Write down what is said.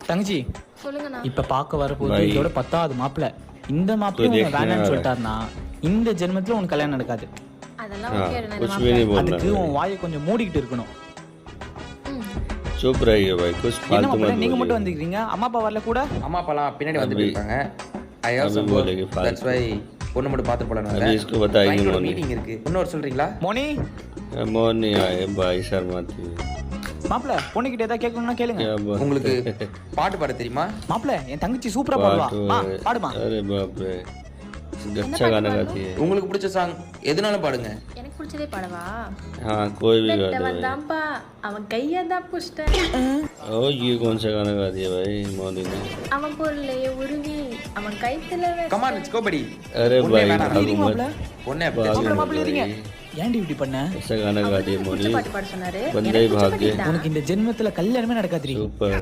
தங்கச்சி சொல்லுங்கண்ணா. இப்ப பார்க்க வரப்போது இதோட 10வது மாப்பிள்ள. இந்த மாப்பிள்ள வேணான்னு சொல்லிட்டாருன்னா இந்த ஜென்மத்துல உனக்கு கல்யாணம் நடக்காது. அதெல்லாம் ஓகே அண்ணா. அதுக்கு உன் வாயை கொஞ்சம் மூடிக்கிட்டு இருக்கணும். चुप रहिए भाई कुछ फालतू मत நீங்க மட்டும் வந்துக்கிறீங்க, அம்மா அப்பா வரல கூட? அம்மா அப்பாலாம் பின்னாடி வந்துட்டு இருக்காங்க. ஐ ஆல்சோ बोलेंगे தட்ஸ் வை பொண்ணு மட்டும் பார்த்து போலாம். अभी इसको बताएंगे मोनी மீட்டிங் இருக்கு. இன்னொரு சொல்றீங்களா? மோனி मोनी आए भाई शर्माती है மாப்பிள்ள, பொண்ணு கிட்ட ஏதாவது கேட்கணும்னா கேளுங்க. क्या बात உங்களுக்கு பாட்டு பாட தெரியுமா? மாப்பிள்ள, என் தங்கச்சி சூப்பரா பாடுவா. பாடுமா? अरे बाप रे अच्छा गाना गाती है உங்களுக்கு பிடிச்ச சாங் எதுனாலும் பாடுங்க. எனக்கு பிடிச்சதே பாடவா? हाँ कोई भी गा दो வந்தாம்பா அவன் கைய தான் புஷ்ட. ओ ये कौन सा गाना गाती है भाई मोनी ने அவன் பொருளைய உருவி அவன் கைத்துல கம் ஆன் லெட்ஸ் கோ படி. अरे भाई மாப்பிள்ள பொண்ணே மாப்பிள்ள இருங்க. ஏன்டி இப்படி பண்ண? ऐसा गाना गाती है मोनी பாட்டு பாட சொன்னாரு. बंदे ही भाग गए உனக்கு இந்த ஜென்மத்துல கல்யாணமே நடக்காதுடி. ऊपर